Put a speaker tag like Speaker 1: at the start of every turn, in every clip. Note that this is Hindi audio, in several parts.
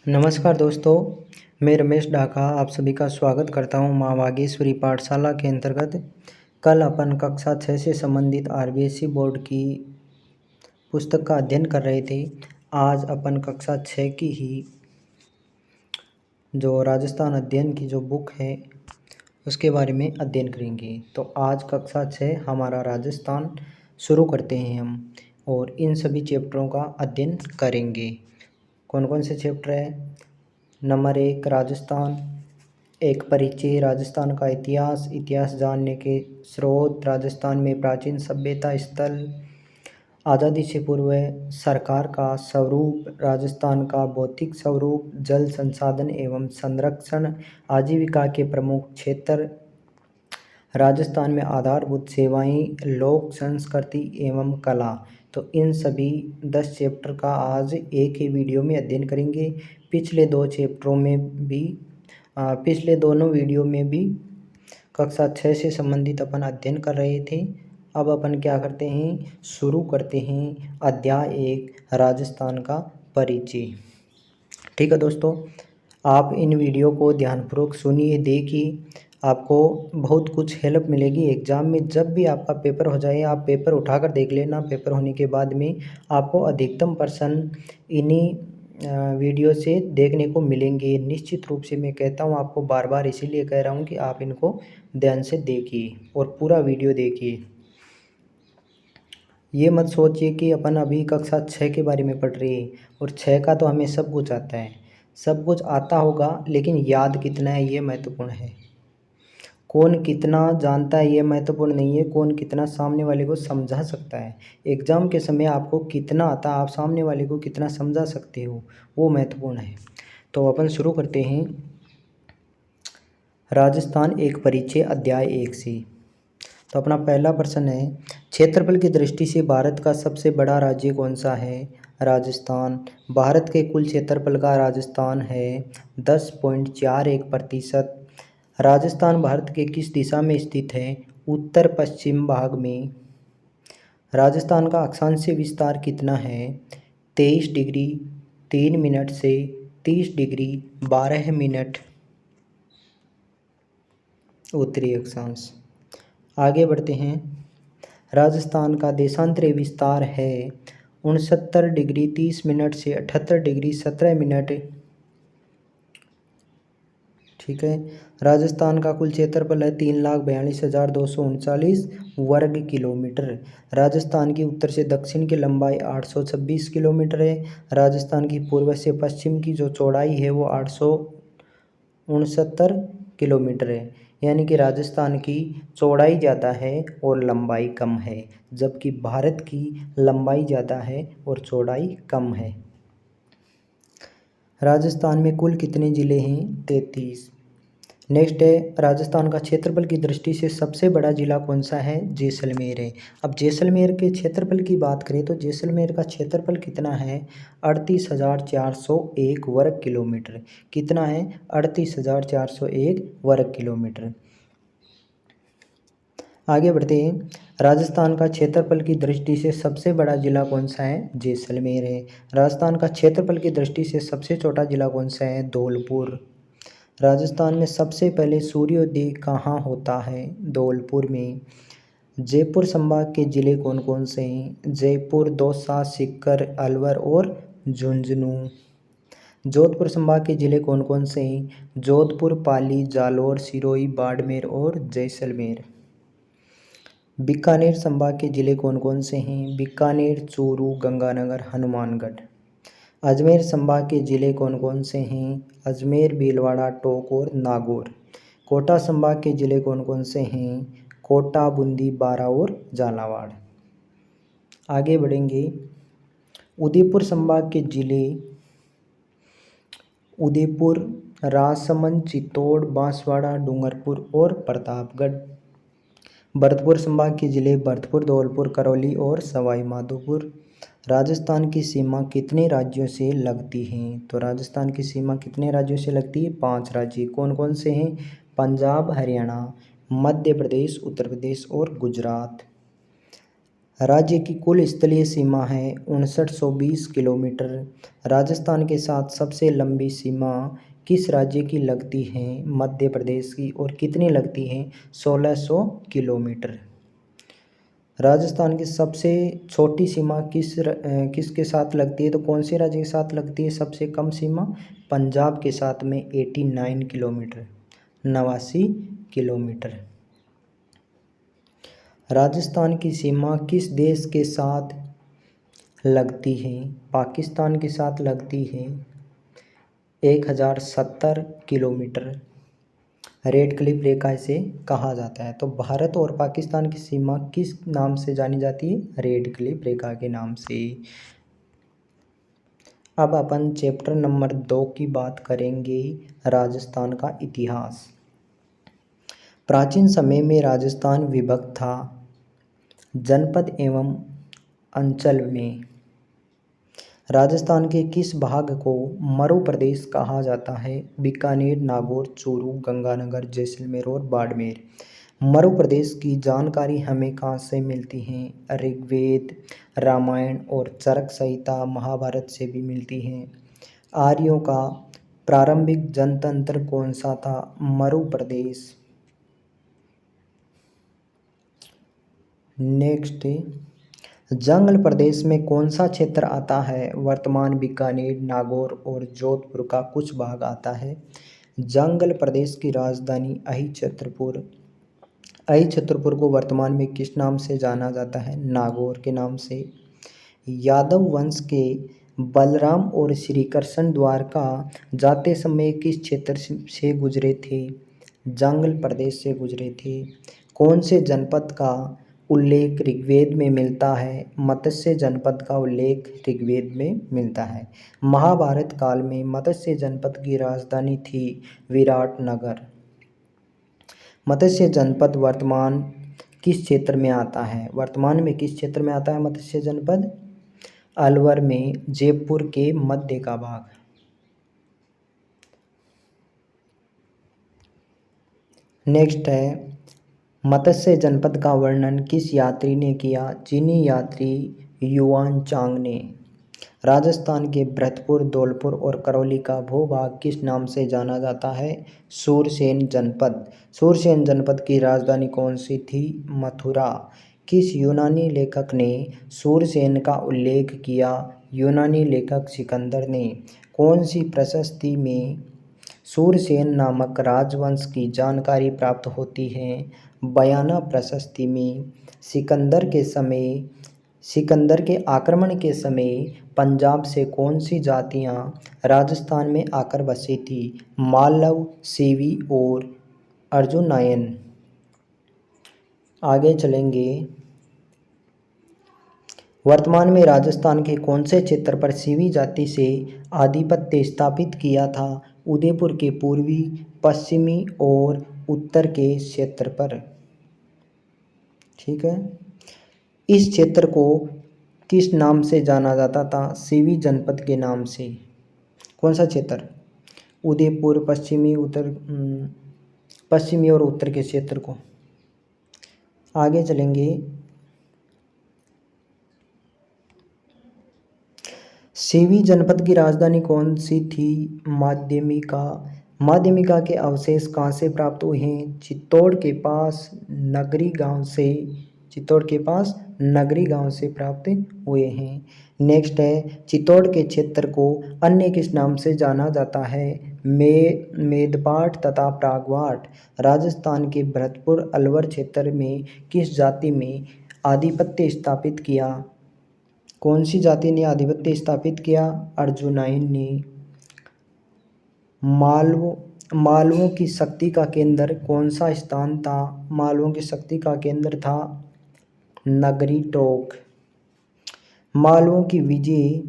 Speaker 1: नमस्कार दोस्तों, मैं रमेश ढाका आप सभी का स्वागत करता हूं माँ वागेश्वरी पाठशाला के अंतर्गत। कल अपन कक्षा 6 से संबंधित आरबीएसई बोर्ड की पुस्तक का अध्ययन कर रहे थे। आज अपन कक्षा 6 की ही जो राजस्थान अध्ययन की जो बुक है उसके बारे में अध्ययन करेंगे। तो आज कक्षा 6 हमारा राजस्थान शुरू करते हैं हम, और इन सभी चैप्टरों का अध्ययन करेंगे। कौन कौन से चैप्टर है? नंबर 1 राजस्थान, एक परिचय, राजस्थान का इतिहास, इतिहास जानने के स्रोत, राजस्थान में प्राचीन सभ्यता स्थल, आज़ादी से पूर्व सरकार का स्वरूप, राजस्थान का भौतिक स्वरूप, जल संसाधन एवं संरक्षण, आजीविका के प्रमुख क्षेत्र, राजस्थान में आधारभूत सेवाएं, लोक संस्कृति एवं कला। तो इन सभी 10 चैप्टर का आज एक ही वीडियो में अध्ययन करेंगे। पिछले दोनों वीडियो में भी कक्षा 6 से संबंधित अपन अध्ययन कर रहे थे। अब अपन क्या करते हैं, शुरू करते हैं अध्याय 1 राजस्थान का परिचय। ठीक है दोस्तों, आप इन वीडियो को ध्यानपूर्वक सुनिए, देखिए, आपको बहुत कुछ हेल्प मिलेगी एग्ज़ाम में। जब भी आपका पेपर हो जाए आप पेपर उठाकर देख लेना। पेपर होने के बाद में आपको अधिकतम प्रश्न इन्हीं वीडियो से देखने को मिलेंगे। निश्चित रूप से मैं कहता हूँ आपको, बार बार इसीलिए कह रहा हूँ कि आप इनको ध्यान से देखिए और पूरा वीडियो देखिए। ये मत सोचिए कि अपन अभी कक्षा 6 के बारे में पढ़ रहे हैं और 6 का तो हमें सब कुछ आता है। सब कुछ आता होगा, लेकिन याद कितना है ये महत्वपूर्ण है। कौन कितना जानता है ये महत्वपूर्ण नहीं है, कौन कितना सामने वाले को समझा सकता है। एग्ज़ाम के समय आपको कितना आता है, आप सामने वाले को कितना समझा सकते हो, वो महत्वपूर्ण है। तो अपन शुरू करते हैं राजस्थान एक परिचय अध्याय 1 से। तो अपना पहला प्रश्न है, क्षेत्रफल की दृष्टि से भारत का सबसे बड़ा राज्य कौन सा है? राजस्थान। भारत के कुल क्षेत्रफल का राजस्थान है 10.41%। राजस्थान भारत के किस दिशा में स्थित है? उत्तर पश्चिम भाग में। राजस्थान का अक्षांशीय विस्तार कितना है? 23 डिग्री 3 मिनट से 30 डिग्री 12 मिनट उत्तरी अक्षांश। आगे बढ़ते हैं। राजस्थान का देशांतरीय विस्तार है 69 डिग्री 30 मिनट से 78 डिग्री 17 मिनट। ठीक है। राजस्थान का कुल क्षेत्रफल है 3,42,239 वर्ग किलोमीटर। राजस्थान की उत्तर से दक्षिण की लंबाई 826 किलोमीटर है। राजस्थान की पूर्व से पश्चिम की जो चौड़ाई है वो 869 किलोमीटर है। यानी कि राजस्थान की चौड़ाई ज़्यादा है और लंबाई कम है, जबकि भारत की लंबाई ज़्यादा है और चौड़ाई कम है। राजस्थान में कुल कितने ज़िले हैं? 33। नेक्स्ट है, राजस्थान का क्षेत्रफल की दृष्टि से सबसे बड़ा ज़िला कौन सा है? जैसलमेर है। अब जैसलमेर के क्षेत्रफल की बात करें तो जैसलमेर का क्षेत्रफल कितना है? 38,401 वर्ग किलोमीटर। कितना है? 38,401 वर्ग किलोमीटर। आगे बढ़ते हैं। राजस्थान का क्षेत्रफल की दृष्टि से सबसे बड़ा जिला कौन सा है? जैसलमेर है। राजस्थान का क्षेत्रफल की दृष्टि से सबसे छोटा जिला कौन सा है? धौलपुर। राजस्थान में सबसे पहले सूर्योदय कहाँ होता है? धौलपुर में। जयपुर संभाग के जिले कौन कौन से हैं? जयपुर, दौसा, सीकर, अलवर और झुंझुनू। जोधपुर संभाग के जिले कौन कौन से हैं? जोधपुर, पाली, जालौर, सिरोही, बाड़मेर और जैसलमेर। बीकानेर संभाग के जिले कौन कौन से हैं? बीकानेर, चूरू, गंगानगर, हनुमानगढ़। अजमेर संभाग के जिले कौन कौन से हैं? अजमेर, भीलवाड़ा, टोंक और नागौर। कोटा संभाग के जिले कौन कौन से हैं? कोटा, बूंदी, बारा और झालावाड़। आगे बढ़ेंगे। उदयपुर संभाग के जिले उदयपुर, राजसमंद, चित्तौड़, बांसवाड़ा, डूंगरपुर और प्रतापगढ़। भरतपुर संभाग के जिले भरतपुर, धौलपुर, करौली और सवाई माधोपुर। राजस्थान की सीमा कितने राज्यों से लगती है? तो राजस्थान की सीमा कितने राज्यों से लगती है? 5 राज्य। कौन कौन से हैं? पंजाब, हरियाणा, मध्य प्रदेश, उत्तर प्रदेश और गुजरात। राज्य की कुल स्थलीय सीमा है 5920 किलोमीटर। राजस्थान के साथ सबसे लंबी सीमा किस राज्य की लगती है? मध्य प्रदेश की। और कितनी लगती है? 1600 किलोमीटर। राजस्थान की सबसे छोटी सीमा किसके साथ लगती है? तो कौन से राज्य के साथ लगती है सबसे कम सीमा? पंजाब के साथ में 89 किलोमीटर, 89 किलोमीटर। राजस्थान की सीमा किस देश के साथ लगती है? पाकिस्तान के साथ लगती है 1070 किलोमीटर। रेड क्लिफ रेखा इसे कहा जाता है। तो भारत और पाकिस्तान की सीमा किस नाम से जानी जाती है? रेड क्लिफ रेखा के नाम से। अब अपन चैप्टर नंबर 2 की बात करेंगे, राजस्थान का इतिहास। प्राचीन समय में राजस्थान विभक्त था जनपद एवं अंचल में। राजस्थान के किस भाग को मरु प्रदेश कहा जाता है? बीकानेर, नागौर, चूरू, गंगानगर, जैसलमेर और बाड़मेर। मरु प्रदेश की जानकारी हमें कहाँ से मिलती है? ऋग्वेद, रामायण और चरक संहिता, महाभारत से भी मिलती हैं। आर्यों का प्रारंभिक जनतंत्र कौन सा था? मरु प्रदेश। नेक्स्ट, जंगल प्रदेश में कौन सा क्षेत्र आता है? वर्तमान बीकानेर, नागौर और जोधपुर का कुछ भाग आता है। जंगल प्रदेश की राजधानी अहिछत्रपुर। अहिछत्रपुर को वर्तमान में किस नाम से जाना जाता है? नागौर के नाम से। यादव वंश के बलराम और श्री कृष्ण द्वारका जाते समय किस क्षेत्र से गुजरे थे? जंगल प्रदेश से गुजरे थे। कौन से जनपद का उल्लेख ऋग्वेद में मिलता है? मत्स्य जनपद का उल्लेख ऋग्वेद में मिलता है। महाभारत काल में मत्स्य जनपद की राजधानी थी विराटनगर। मत्स्य जनपद वर्तमान किस क्षेत्र में आता है? वर्तमान में किस क्षेत्र में आता है मत्स्य जनपद? अलवर में, जयपुर के मध्य का भाग। नेक्स्ट है, मत्स्य जनपद का वर्णन किस यात्री ने किया? चीनी यात्री युआन चांग ने। राजस्थान के भरतपुर, धौलपुर और करौली का भूभाग किस नाम से जाना जाता है? सूरसेन जनपद। सूरसेन जनपद की राजधानी कौन सी थी? मथुरा। किस यूनानी लेखक ने सूरसेन का उल्लेख किया? यूनानी लेखक सिकंदर ने। कौन सी प्रशस्ति में सूरसेन नामक राजवंश की जानकारी प्राप्त होती है? बयाना प्रशस्ति में। सिकंदर के आक्रमण के समय पंजाब से कौन सी जातियां राजस्थान में आकर बसी थी? मालव, सेवी और अर्जुनायन। आगे चलेंगे, वर्तमान में राजस्थान के कौन से क्षेत्र पर सीवी जाति से आधिपत्य स्थापित किया था? उदयपुर के पूर्वी, पश्चिमी और उत्तर के क्षेत्र पर। ठीक है, इस क्षेत्र को किस नाम से जाना जाता था? सीवी जनपद के नाम से। कौन सा क्षेत्र? उदयपुर, पश्चिमी और उत्तर के क्षेत्र को। आगे चलेंगे, सीवी जनपद की राजधानी कौन सी थी? माध्यमिका। माध्यमिका के अवशेष कहाँ से प्राप्त हुए हैं? चित्तौड़ के पास नगरी गांव से प्राप्त हुए हैं। नेक्स्ट है, चित्तौड़ के क्षेत्र को अन्य किस नाम से जाना जाता है? मेदपाट तथा प्रागवाट। राजस्थान के भरतपुर, अलवर क्षेत्र में किस जाति में आधिपत्य स्थापित किया? कौन सी जाति ने आधिपत्य स्थापित किया? अर्जुनाइन ने। मालवों की शक्ति का केंद्र कौन सा स्थान था? मालवों की शक्ति का केंद्र था नगरी टोक। मालवों की विजय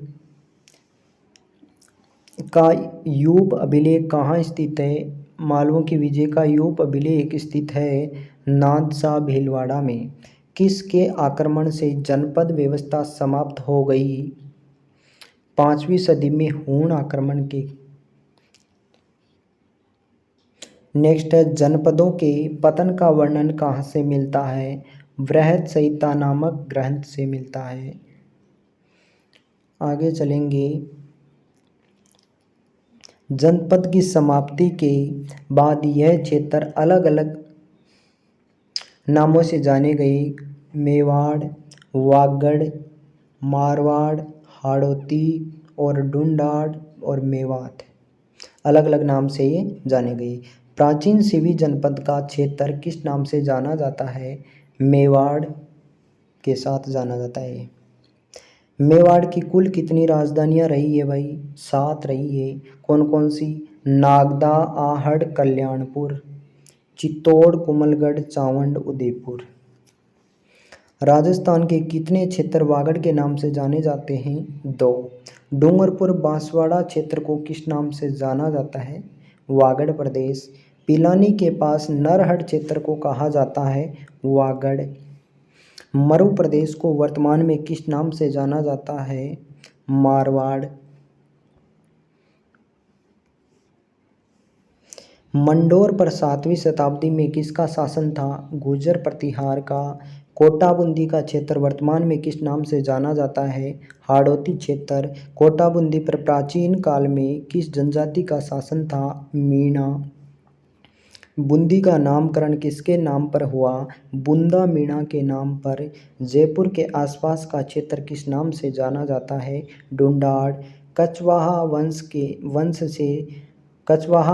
Speaker 1: का यूप अभिलेख कहाँ स्थित है? मालवों की विजय का यूप अभिलेख स्थित है नादशाह भीलवाड़ा में। किसके आक्रमण से जनपद व्यवस्था समाप्त हो गई? 5वीं सदी में हूण आक्रमण के। नेक्स्ट है, जनपदों के पतन का वर्णन कहाँ से मिलता है? बृहद संहिता नामक ग्रंथ से मिलता है। आगे चलेंगे। जनपद की समाप्ति के बाद यह क्षेत्र अलग अलग नामों से जाने गए। मेवाड़, वागड़, मारवाड़, हाड़ौती और ढूंढाड़ और मेवात अलग अलग नाम से ये जाने गए। प्राचीन सिवी जनपद का क्षेत्र किस नाम से जाना जाता है? मेवाड़ के साथ जाना जाता है। मेवाड़ की कुल कितनी राजधानियां रही है भाई? 7 रही है। कौन कौन सी? नागदा, आहड़, कल्याणपुर, चित्तौड़, कुमलगढ़, चावंड, उदयपुर। राजस्थान के कितने क्षेत्र वागड़ के नाम से जाने जाते हैं? 2। डूंगरपुर बांसवाड़ा क्षेत्र को किस नाम से जाना जाता है? वागड़ प्रदेश। पिलानी के पास नरहट क्षेत्र को कहा जाता है? वागड़। मरु प्रदेश को वर्तमान में किस नाम से जाना जाता है? मारवाड़। मंडोर पर 7वीं शताब्दी में किसका शासन था? गुर्जर प्रतिहार का। कोटाबूंदी का क्षेत्र वर्तमान में किस नाम से जाना जाता है? हाड़ौती क्षेत्र। कोटाबूंदी पर प्राचीन काल में किस जनजाति का शासन था? मीणा। बूंदी का नामकरण किसके नाम पर हुआ? बूंदा मीणा के नाम पर। जयपुर के आसपास का क्षेत्र किस नाम से जाना जाता है? ढूंढाड़। कछवाहा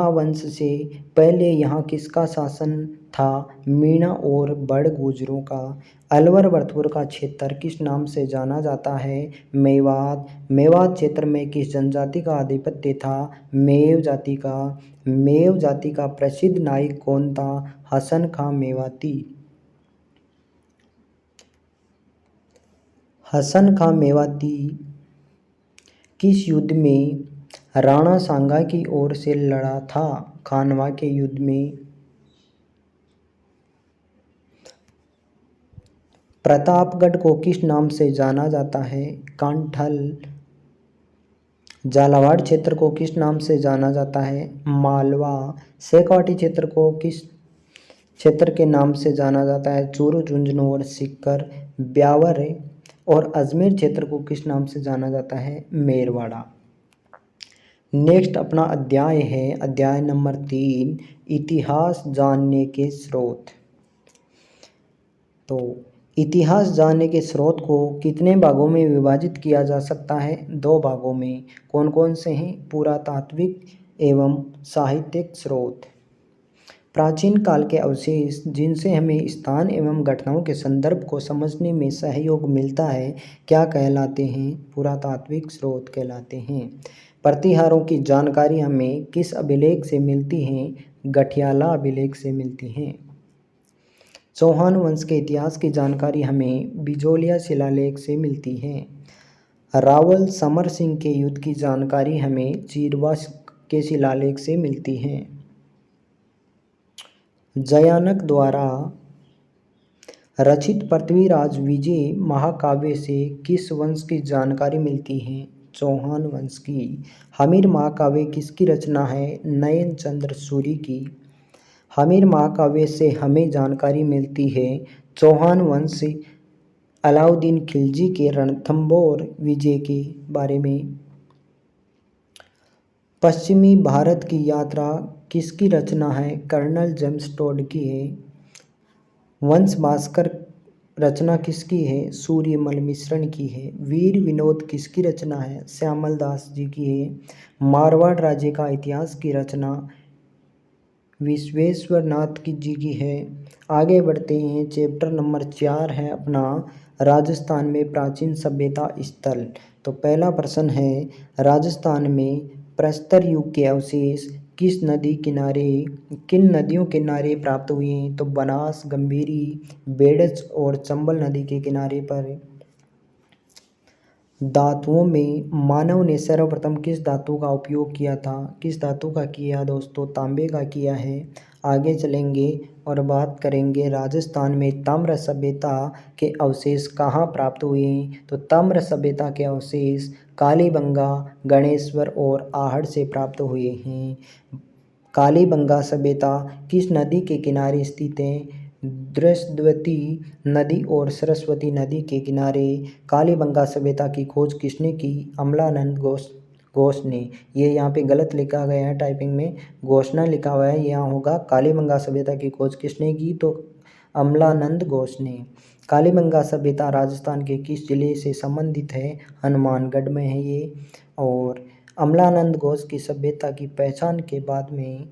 Speaker 1: वंश से पहले यहाँ किसका शासन था? मीणा और बड़ गुर्जरों का। अलवर वरथपुर का क्षेत्र किस नाम से जाना जाता है? मेवात। मेवात क्षेत्र में किस जनजाति का आधिपत्य था? मेव जाति का। मेव जाति का प्रसिद्ध नायक कौन था? हसन खां मेवाती। हसन खां मेवाती किस युद्ध में राणा सांगा की ओर से लड़ा था? खानवा के युद्ध में। प्रतापगढ़ को किस नाम से जाना जाता है? कांठल। झालावाड़ क्षेत्र को किस नाम से जाना जाता है? मालवा। शेखावाटी क्षेत्र को किस क्षेत्र के नाम से जाना जाता है? चूरू, झुंझुनू और सीकर। ब्यावर और अजमेर क्षेत्र को किस नाम से जाना जाता है? मेरवाड़ा। नेक्स्ट अपना अध्याय है अध्याय नंबर 3, इतिहास जानने के स्रोत। तो इतिहास जानने के स्रोत को कितने भागों में विभाजित किया जा सकता है? 2 भागों में। कौन कौन से हैं? पुरातात्विक एवं साहित्यिक स्रोत। प्राचीन काल के अवशेष जिनसे हमें स्थान एवं घटनाओं के संदर्भ को समझने में सहयोग मिलता है क्या कहलाते हैं? पुरातात्विक स्रोत कहलाते हैं। प्रतिहारों की जानकारी हमें किस अभिलेख से मिलती है? गठियाला अभिलेख से मिलती हैं। चौहान वंश के इतिहास की जानकारी हमें बिजोलिया शिलालेख से मिलती है। रावल समर सिंह के युद्ध की जानकारी हमें चीरवा के शिलालेख से मिलती है। जयानक द्वारा रचित पृथ्वीराज विजय महाकाव्य से किस वंश की जानकारी मिलती है? चौहान वंश की। हमीर महाकाव्य किसकी रचना है? नयन चंद्र सूरी की। हमीर महाकाव्य से हमें जानकारी मिलती है चौहान वंश अलाउद्दीन खिलजी के रणथंभौर विजय के बारे में। पश्चिमी भारत की यात्रा किसकी रचना है? कर्नल जेम्स टोड की है। वंश भास्कर रचना किसकी है? सूर्यमल मिश्रण की है। वीर विनोद किसकी रचना है? श्यामल दास जी की है। मारवाड़ राज्य का इतिहास की रचना विश्वेश्वर नाथ जी की है। आगे बढ़ते हैं। चैप्टर नंबर 4 है अपना राजस्थान में प्राचीन सभ्यता स्थल। तो पहला प्रश्न है राजस्थान में प्रस्तर युग के अवशेष किन नदियों किनारे प्राप्त हुए हैं? तो बनास, गंभीरी, बेड़च और चंबल नदी के किनारे पर। धातुओं में मानव ने सर्वप्रथम किस धातु का उपयोग किया था? किस धातु का किया दोस्तों? तांबे का किया है। आगे चलेंगे और बात करेंगे राजस्थान में ताम्र सभ्यता के अवशेष कहाँ प्राप्त हुए हैं? तो ताम्र सभ्यता के अवशेष कालीबंगा, गणेश्वर और आहड़ से प्राप्त हुए हैं। कालीबंगा सभ्यता किस नदी के किनारे स्थित है? दृष्टवती नदी और सरस्वती नदी के किनारे कालीबंगा सभ्यता की खोज किसने की? अमलानंद घोष ने। ये यहाँ पे गलत लिखा गया है, टाइपिंग में घोषणा लिखा हुआ है, यहाँ होगा कालीबंगा सभ्यता की खोज किसने की? तो अमलानंद घोष ने। कालीबंगा सभ्यता राजस्थान के किस जिले से संबंधित है? हनुमानगढ़ में है ये। और अमलानंद घोष की सभ्यता की पहचान के बाद में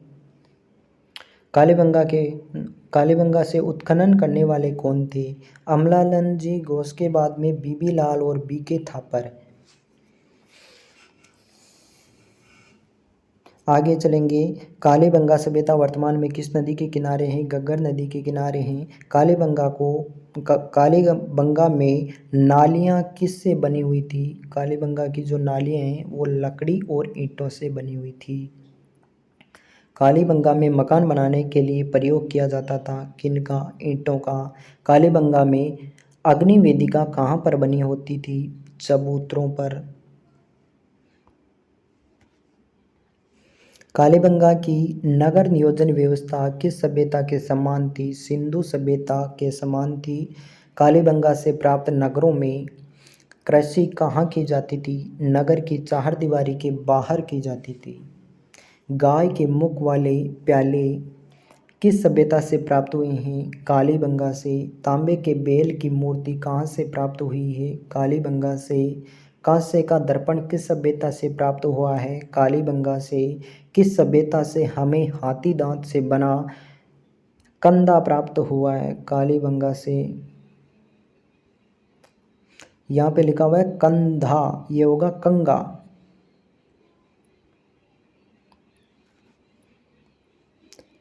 Speaker 1: कालीबंगा से उत्खनन करने वाले कौन थे? अमलानंद जी घोष के बाद में बीबी लाल और बीके थापर। आगे चलेंगे। कालीबंगा सभ्यता वर्तमान में किस नदी के किनारे है? घग्गर नदी के किनारे हैं। कालीबंगा में नालियाँ किससे बनी हुई थी? कालीबंगा की जो नालियाँ हैं वो लकड़ी और ईंटों से बनी हुई थी। कालीबंगा में मकान बनाने के लिए प्रयोग किया जाता था किनका? ईंटों का। कालीबंगा में अग्नि वेदिका कहाँ पर बनी होती थी? चबूतरों पर। कालीबंगा की नगर नियोजन व्यवस्था किस सभ्यता के समान थी? सिंधु सभ्यता के समान थी। कालीबंगा से प्राप्त नगरों में कृषि कहाँ की जाती थी? नगर की चारदीवारी के बाहर की जाती थी। गाय के मुख वाले प्याले किस सभ्यता से प्राप्त हुए हैं? कालीबंगा से। तांबे के बेल की मूर्ति कहाँ से प्राप्त हुई है? कालीबंगा से। कांसे का दर्पण किस सभ्यता से प्राप्त हुआ है? कालीबंगा से। किस सभ्यता से हमें हाथी दांत से बना कंधा प्राप्त हुआ है? कालीबंगा से। यहाँ पे लिखा हुआ है कंधा, ये होगा कंगा।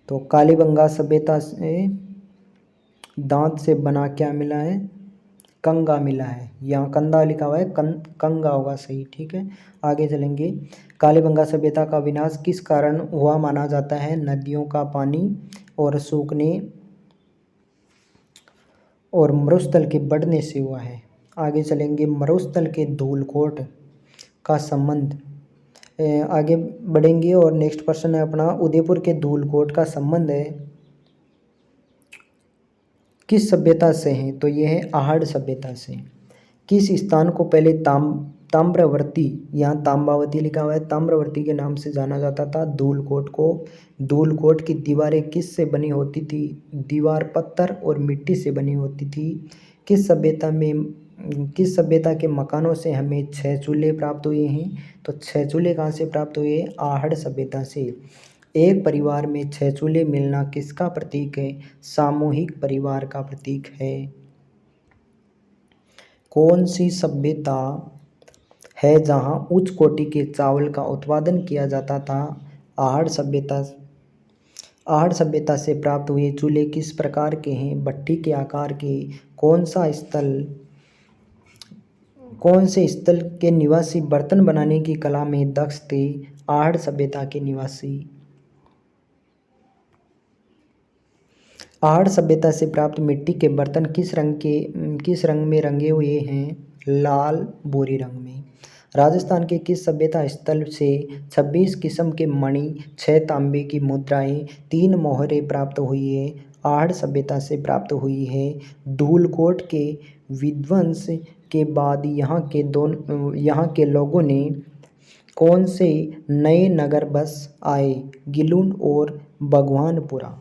Speaker 1: तो कालीबंगा सभ्यता से दांत से बना क्या मिला है? कंगा मिला है। यहाँ कंधा लिखा हुआ है, कंगा होगा सही, ठीक है। आगे चलेंगे। कालीबंगा सभ्यता का विनाश किस कारण हुआ माना जाता है? नदियों का पानी और सूखने और मरुस्थल के बढ़ने से हुआ है। आगे चलेंगे। मरुस्थल के धूलकोट का संबंध, आगे बढ़ेंगे और नेक्स्ट क्वेश्चन है अपना, उदयपुर के धूलकोट का संबंध है किस सभ्यता से है? तो ये है आहड़ सभ्यता से। किस स्थान को पहले ताम्रवर्ती, यहाँ ताम्बावती लिखा हुआ है, ताम्रवर्ती के नाम से जाना जाता था धूलकोट को। धूलकोट की दीवारें किस से बनी होती थी? दीवार पत्थर और मिट्टी से बनी होती थी। किस सभ्यता के मकानों से हमें 6 चूल्हे प्राप्त हुए हैं? तो 6 चूल्हे कहाँ से प्राप्त हुए? आहड़ सभ्यता से। एक परिवार में 6 चूल्हे मिलना किसका प्रतीक है? सामूहिक परिवार का प्रतीक है। कौन सी सभ्यता है जहाँ उच्च कोटि के चावल का उत्पादन किया जाता था? आहड़ सभ्यता। आहड़ सभ्यता से प्राप्त हुए चूल्हे किस प्रकार के हैं? भट्ठी के आकार के। कौन से स्थल के निवासी बर्तन बनाने की कला में दक्ष थे? आहड़ सभ्यता के निवासी। आहड़ सभ्यता से प्राप्त मिट्टी के बर्तन किस रंग में रंगे हुए हैं? लाल भूरी रंग में। राजस्थान के किस सभ्यता स्थल से 26 किस्म के मणि, 6 तांबे की मुद्राएं, 3 मोहरें प्राप्त हुई है? आहड़ सभ्यता से प्राप्त हुई है। धूलकोट के विध्वंस के बाद यहाँ के लोगों ने कौन से नए नगर बस आए? गिलुन और भगवानपुरा।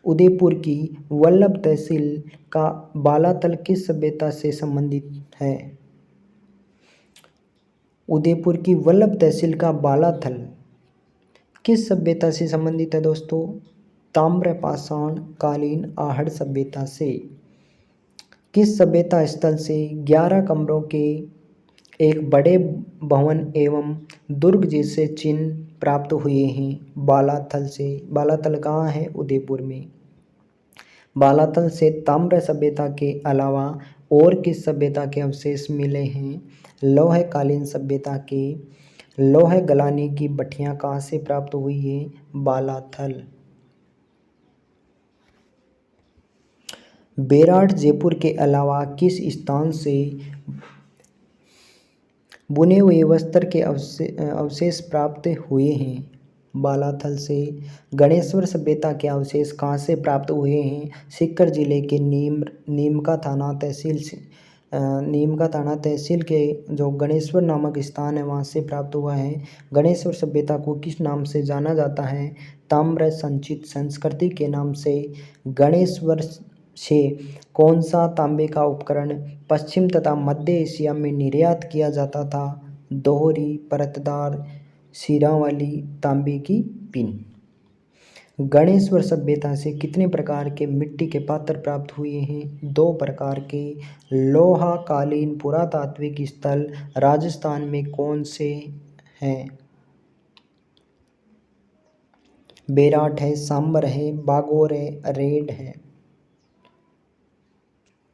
Speaker 1: उदयपुर की वल्लभ तहसील का बालातल किस सभ्यता से संबंधित है? उदयपुर की वल्लभ तहसील का बालाथल किस सभ्यता से संबंधित है दोस्तों? ताम्रपाषाण कालीन आहड़ सभ्यता से। किस सभ्यता स्थल से 11 कमरों के एक बड़े भवन एवं दुर्ग जैसे चिन्ह प्राप्त हुए हैं? बालाथल से। बालाथल कहाँ है? उदयपुर में। बालाथल से ताम्र सभ्यता के अलावा और किस सभ्यता के अवशेष मिले हैं? लौह कालीन सभ्यता के। लौह गलाने की भट्टियां कहाँ से प्राप्त हुई है? बालाथल। बेराट जयपुर के अलावा किस स्थान से बुने हुए वस्त्र के अवशेष प्राप्त हुए हैं? बालाथल से। गणेश्वर सभ्यता के अवशेष कहाँ से प्राप्त हुए हैं? सीकर जिले के नीमका थाना तहसील के जो गणेश्वर नामक स्थान है वहाँ से प्राप्त हुआ है। गणेश्वर सभ्यता को किस नाम से जाना जाता है? ताम्र संचित संस्कृति के नाम से। गणेश्वर से कौन सा तांबे का उपकरण पश्चिम तथा मध्य एशिया में निर्यात किया जाता था? दोहरी परतदार सिरों वाली तांबे की पिन। गणेश्वर सभ्यता से कितने प्रकार के मिट्टी के पात्र प्राप्त हुए हैं? 2 प्रकार के। लोहा कालीन पुरातात्विक स्थल राजस्थान में कौन से हैं? बेराट है, सांबर है, बागोर है, रेड है।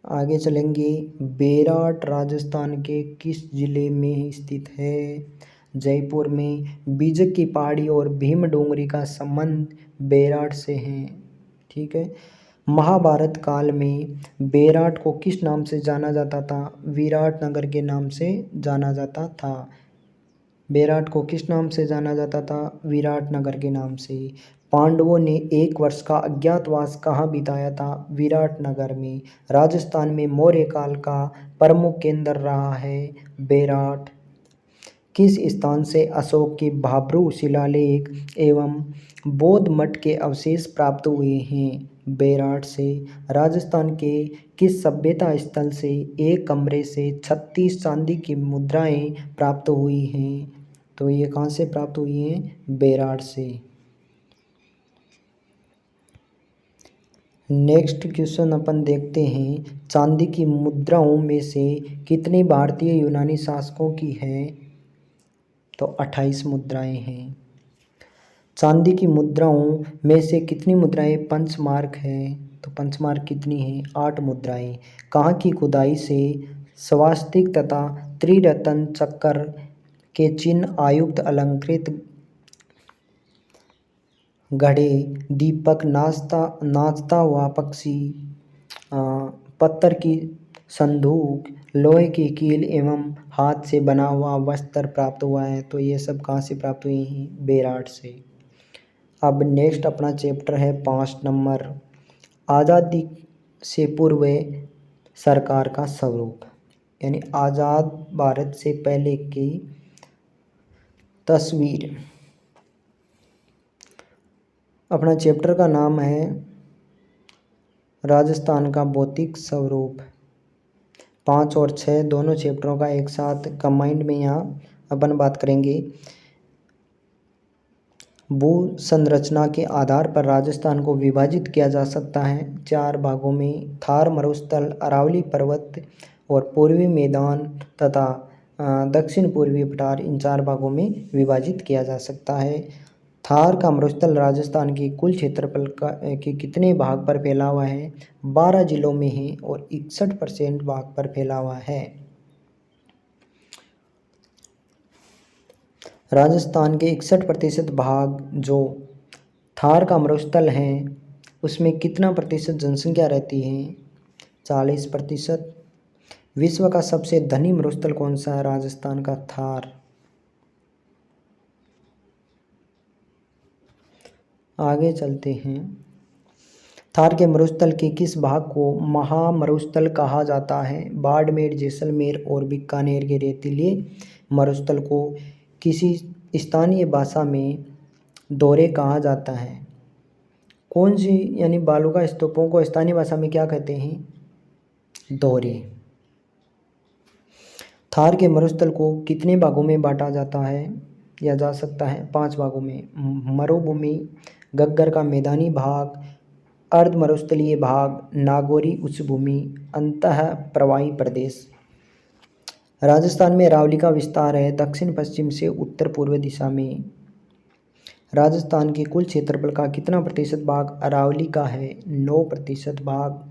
Speaker 1: आगे चलेंगे। बेराट राजस्थान के किस जिले में स्थित है? जयपुर में। बीजक की पहाड़ी और भीम डोंगरी का संबंध बेराट से है। ठीक है। महाभारत काल में बेराट को किस नाम से जाना जाता था? विराटनगर के नाम से जाना जाता था। बेराट को किस नाम से जाना जाता था? विराटनगर के नाम से। पांडवों ने 1 वर्ष का अज्ञातवास कहाँ बिताया था? विराटनगर में। राजस्थान में मौर्य काल का प्रमुख केंद्र रहा है बेराट। किस स्थान से अशोक की भाब्रू शिलालेख एवं बौद्ध मठ के अवशेष प्राप्त हुए हैं? बेराट से। राजस्थान के किस सभ्यता स्थल से एक कमरे से 36 चांदी की मुद्राएं प्राप्त हुई हैं? तो ये कहाँ से प्राप्त हुई हैं? बेराट से। नेक्स्ट क्वेश्चन अपन देखते हैं। चांदी की मुद्राओं में से कितनी भारतीय यूनानी शासकों की है? तो 28 मुद्राएं हैं। चांदी की मुद्राओं में से कितनी मुद्राएं पंचमार्क है? तो पंचमार्क कितनी है? 8 मुद्राएं। कहाँ की खुदाई से स्वास्तिक तथा त्रिरत्न चक्र के चिन्ह आयुक्त अलंकृत घड़े, दीपक, नाचता हुआ पक्षी, पत्थर की संदूक, लोहे की कील एवं हाथ से बना हुआ वस्त्र प्राप्त हुआ है? तो ये सब कहाँ से प्राप्त हुई हैं? बेराट से। अब नेक्स्ट अपना चैप्टर है 5 नंबर, आज़ादी से पूर्व सरकार का स्वरूप, यानी आज़ाद भारत से पहले की तस्वीर। अपना चैप्टर का नाम है राजस्थान का भौतिक स्वरूप। 5 और 6 दोनों चैप्टरों का एक साथ कंबाइंड में यहाँ अपन बात करेंगे। भू संरचना के आधार पर राजस्थान को विभाजित किया जा सकता है 4 भागों में। थार मरुस्थल, अरावली पर्वत और पूर्वी मैदान तथा दक्षिण पूर्वी पठार, इन 4 भागों में विभाजित किया जा सकता है। थार का मरुस्थल राजस्थान की कुल क्षेत्रफल के कितने भाग पर फैला हुआ है? 12 जिलों में है और 61% भाग पर फैला हुआ है। राजस्थान के 61% भाग जो थार का मरुस्थल है उसमें कितना प्रतिशत जनसंख्या रहती है? 40%। विश्व का सबसे धनी मरुस्थल कौन सा है? राजस्थान का थार। आगे चलते हैं। थार के मरुस्थल के किस भाग को महामरुस्थल कहा जाता है? बाड़मेर, जैसलमेर और बीकानेर के रेतीले मरुस्थल को किसी स्थानीय भाषा में दौरे कहा जाता है? कौन सी, यानी बालू का स्तूपों को स्थानीय भाषा में क्या कहते हैं? दौरे। थार के मरुस्थल को कितने भागों में बांटा जाता है या जा सकता है? 5 भागों में। मरुभूमि, गग्गर का मैदानी भाग, अर्ध मरुस्थलीय भाग, नागौरी उच्च भूमि, अंतः प्रवाही प्रदेश। राजस्थान में अरावली का विस्तार है दक्षिण पश्चिम से उत्तर पूर्व दिशा में। राजस्थान के कुल क्षेत्रफल का कितना प्रतिशत भाग अरावली का है? 9% भाग।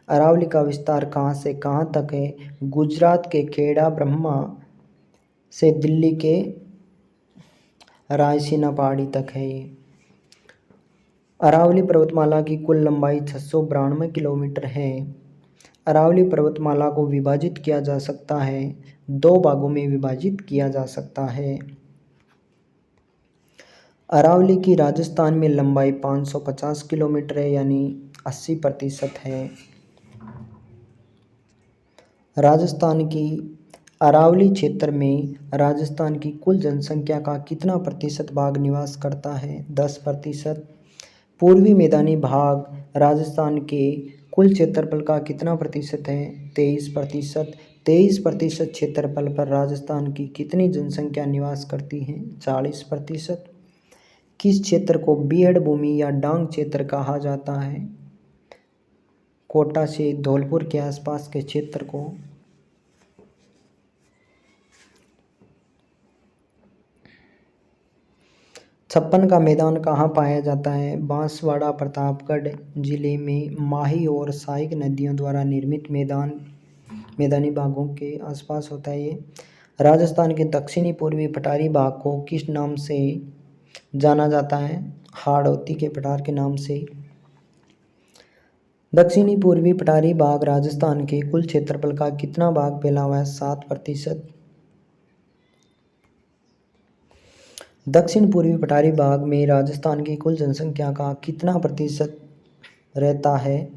Speaker 1: अरावली का विस्तार कहाँ से कहाँ तक है? गुजरात के खेड़ा ब्रह्मा से दिल्ली के रायसीना पहाड़ी तक है ये। अरावली पर्वतमाला की कुल लंबाई 692 किलोमीटर है। अरावली पर्वतमाला को विभाजित किया जा सकता है, 2 भागों में विभाजित किया जा सकता है। अरावली की राजस्थान में लंबाई 550 किलोमीटर है, यानी 80% है। राजस्थान की अरावली क्षेत्र में राजस्थान की कुल जनसंख्या का कितना प्रतिशत भाग निवास करता है? 10%। पूर्वी मैदानी भाग राजस्थान के कुल क्षेत्रफल का कितना प्रतिशत है? 23%। 23% क्षेत्रफल पर राजस्थान की कितनी जनसंख्या निवास करती है? 40%। किस क्षेत्र को बीहड़ भूमि या डांग क्षेत्र कहा जाता है? कोटा से धौलपुर के आसपास के क्षेत्र को। छप्पन का मैदान कहाँ पाया जाता है? बांसवाड़ा प्रतापगढ़ जिले में माही और सहायक नदियों द्वारा निर्मित मैदानी भागों के आसपास होता है ये। राजस्थान के दक्षिणी पूर्वी पठारी भाग को किस नाम से जाना जाता है? हाड़ौती के पठार के नाम से। दक्षिणी पूर्वी पठारी भाग राजस्थान के कुल क्षेत्रफल का कितना भाग फैला हुआ है? 7%। दक्षिण पूर्वी पठारी भाग में राजस्थान की कुल जनसंख्या का कितना प्रतिशत रहता है?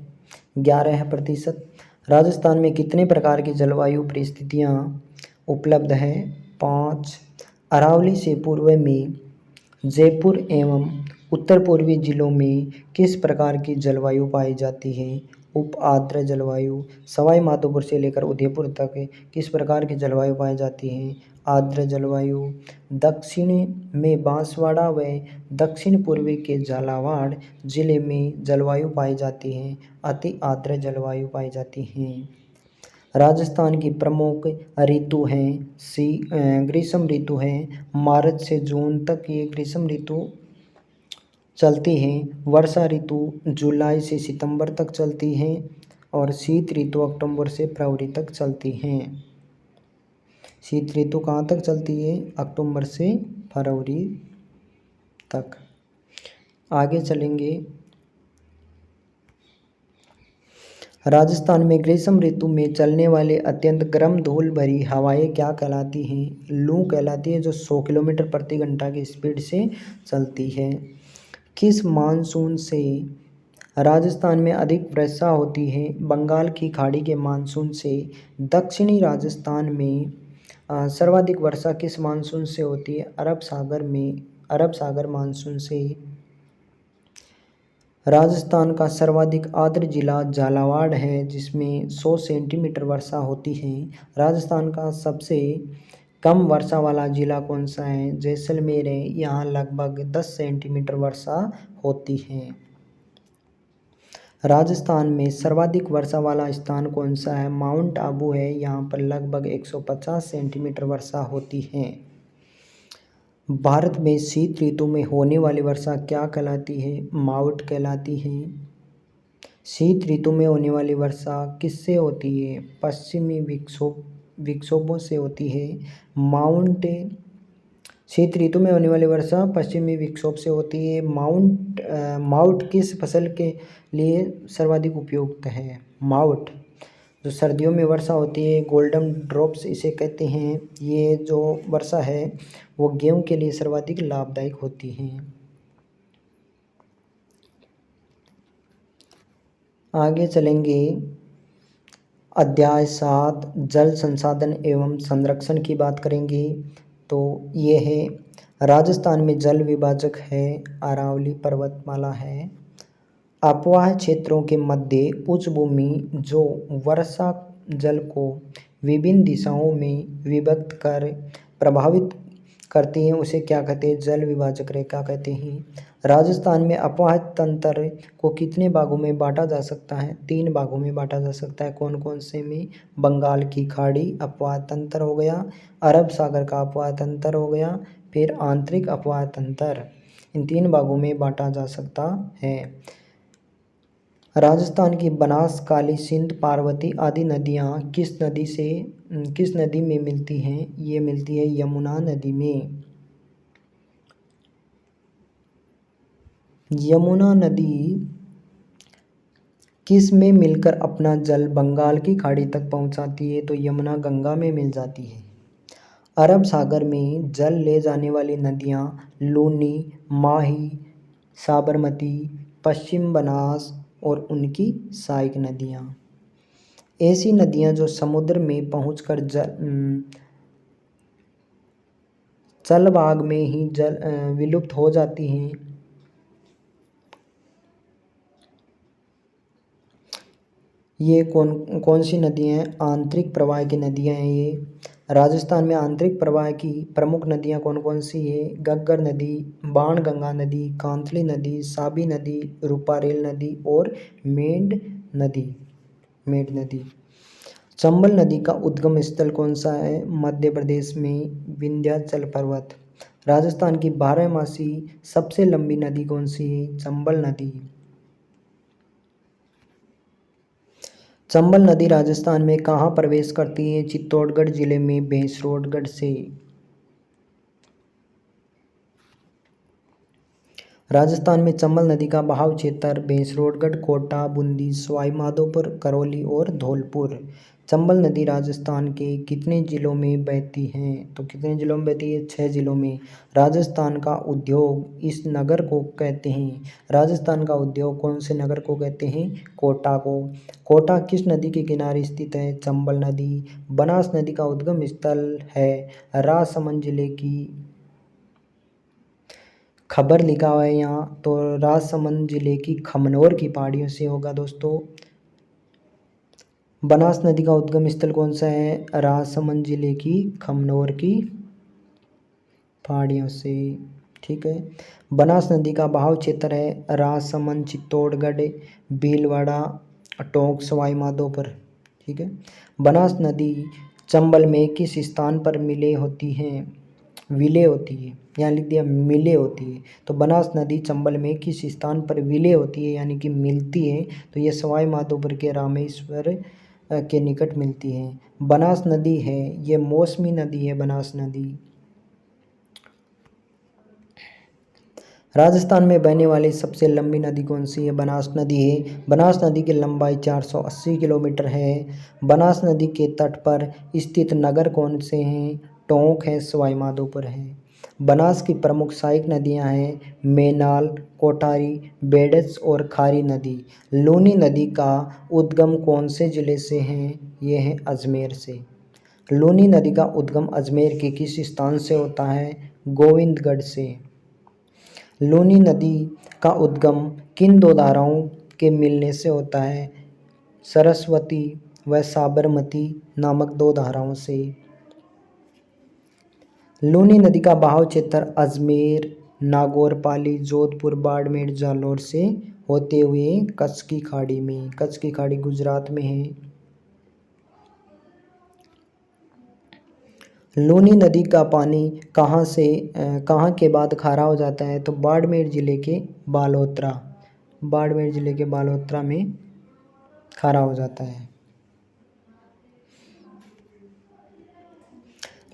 Speaker 1: 11%। राजस्थान में कितने प्रकार की जलवायु परिस्थितियाँ उपलब्ध हैं? 5। अरावली से पूर्व में जयपुर एवं उत्तर पूर्वी जिलों में किस प्रकार की जलवायु पाई जाती है? उप आर्द्र जलवायु। सवाई माधोपुर से लेकर उदयपुर तक किस प्रकार की जलवायु पाई जाती है? आर्द्र जलवायु। दक्षिण में बांसवाड़ा व दक्षिण पूर्वी के झालावाड़ जिले में जलवायु पाई जाती है, अति आर्द्र जलवायु पाई जाती है। राजस्थान की प्रमुख ऋतु हैं ग्रीष्म ऋतु है, मार्च से जून तक ये ग्रीष्म ऋतु चलती है। वर्षा ऋतु जुलाई से सितंबर तक चलती है और शीत ऋतु अक्टूबर से फरवरी तक चलती है। शीत ऋतु कहाँ तक चलती है? अक्टूबर से फरवरी तक। आगे चलेंगे। राजस्थान में ग्रीष्म ऋतु में चलने वाले अत्यंत गर्म धूल भरी हवाएं क्या कहलाती हैं? लू कहलाती है, जो 100 किलोमीटर प्रति घंटा की स्पीड से चलती है। किस मानसून से राजस्थान में अधिक वर्षा होती है? बंगाल की खाड़ी के मानसून से। दक्षिणी राजस्थान में सर्वाधिक वर्षा किस मानसून से होती है? अरब सागर मानसून से। राजस्थान का सर्वाधिक आर्द्र जिला झालावाड़ है, जिसमें 100 सेंटीमीटर वर्षा होती है। राजस्थान का सबसे कम वर्षा वाला जिला कौन सा है? जैसलमेर है, यहाँ लगभग 10 सेंटीमीटर वर्षा होती है। राजस्थान में सर्वाधिक वर्षा वाला स्थान कौन सा है? माउंट आबू है, यहाँ पर लगभग 150 सेंटीमीटर वर्षा होती है। भारत में शीत ऋतु में होने वाली वर्षा क्या कहलाती है? मावठ कहलाती है। शीत ऋतु में होने वाली वर्षा किससे होती है? पश्चिमी विक्षोभों से होती है। शीत ऋतु में होने वाली वर्षा पश्चिमी विक्षोभ से होती है। मावठ किस फसल के लिए सर्वाधिक उपयुक्त है? मावठ जो सर्दियों में वर्षा होती है, गोल्डन ड्रॉप्स इसे कहते हैं। ये जो वर्षा है वो गेहूं के लिए सर्वाधिक लाभदायक होती है। आगे चलेंगे। अध्याय 7 जल संसाधन एवं संरक्षण की बात करेंगे। तो ये है, राजस्थान में जल विभाजक है, अरावली पर्वतमाला है। अपवाह क्षेत्रों के मध्य उच्च भूमि जो वर्षा जल को विभिन्न दिशाओं में विभक्त कर प्रभावित करती हैं, उसे क्या कहते हैं? जल विभाजक रेखा कहते हैं। राजस्थान में अपवाह तंत्र को कितने भागों में बांटा जा सकता है? 3 भागों में बांटा जा सकता है। कौन कौन से में? बंगाल की खाड़ी अपवाह तंत्र हो गया, अरब सागर का अपवाह तंत्र हो गया, फिर आंतरिक अपवाह तंत्र। इन 3 भागों में बांटा जा सकता है। राजस्थान की बनास, काली, सिंध, पार्वती आदि नदियाँ किस नदी में मिलती हैं? ये मिलती है यमुना नदी में। यमुना नदी किस में मिलकर अपना जल बंगाल की खाड़ी तक पहुंचाती है? तो यमुना गंगा में मिल जाती है। अरब सागर में जल ले जाने वाली नदियाँ लूनी, माही, साबरमती, पश्चिम बनास और उनकी सहायक नदियाँ। ऐसी नदियाँ जो समुद्र में पहुंचकर जलभाग में ही विलुप्त हो जाती हैं। ये कौन कौन सी नदियाँ हैं? आंतरिक प्रवाह की नदियाँ हैं ये। राजस्थान में आंतरिक प्रवाह की प्रमुख नदियाँ कौन कौन सी है? गग्गर नदी, बाणगंगा नदी, कांतली नदी, साबी नदी, रूपारेल नदी और नदी मेड नदी। चंबल नदी का उद्गम स्थल कौन सा है? मध्य प्रदेश में विंध्याचल पर्वत। राजस्थान की 12मासी सबसे लंबी नदी कौन सी है? चंबल नदी। चंबल नदी राजस्थान में कहाँ प्रवेश करती है? चित्तौड़गढ़ जिले में भैंसरोडगढ़ से। राजस्थान में चंबल नदी का बहाव क्षेत्र भैंसरोडगढ़, कोटा, बूंदी, सवाई माधोपुर, करौली और धौलपुर। चंबल नदी राजस्थान के कितने जिलों में बहती है? तो कितने जिलों में बहती है? 6 जिलों में। राजस्थान का उद्योग इस नगर को कहते हैं। राजस्थान का उद्योग कौन से नगर को कहते हैं? कोटा को। कोटा किस नदी के किनारे स्थित है? चंबल नदी। बनास नदी का उद्गम स्थल है राजसमंद जिले की। खबर लिखा हुआ है यहाँ, तो राजसमंद जिले की खमनोर की पहाड़ियों से होगा दोस्तों। बनास नदी का उद्गम स्थल कौन सा है? राजसमंद जिले की खमनोर की पहाड़ियों से। ठीक है। बनास नदी का बहाव क्षेत्र है राजसमंद, चित्तौड़गढ़, भीलवाड़ा, टोंक, सवाई माधोपुर। ठीक है। बनास नदी चंबल में किस स्थान पर विलय होती है? यहाँ लिख दिया मिले होती है। तो बनास नदी चंबल में किस स्थान पर विलय होती है यानी कि मिलती है? तो ये सवाई माधोपुर के रामेश्वर के निकट मिलती है। बनास नदी है ये मौसमी नदी है। बनास नदी राजस्थान में बहने वाली सबसे लंबी नदी कौन सी है? बनास नदी है। बनास नदी की लंबाई 480 किलोमीटर है। बनास नदी के तट पर स्थित नगर कौन से हैं? टोंक है, सवाई माधोपुर है। बनास की प्रमुख सहायक नदियां हैं मेनाल, कोठारी, बेडस और खारी नदी। लूनी नदी का उद्गम कौन से जिले से है? ये है अजमेर से। लूनी नदी का उद्गम अजमेर के किस स्थान से होता है? गोविंदगढ़ से। लूनी नदी का उद्गम किन दो धाराओं के मिलने से होता है? सरस्वती व साबरमती नामक दो धाराओं से। लूनी नदी का बहाव क्षेत्र अजमेर, नागौर, पाली, जोधपुर, बाड़मेर, जालौर से होते हुए कच्छ की खाड़ी में। कच्छ की खाड़ी गुजरात में है। लूनी नदी का पानी कहाँ के बाद खारा हो जाता है? तो बाड़मेर जिले के बालोतरा में खारा हो जाता है।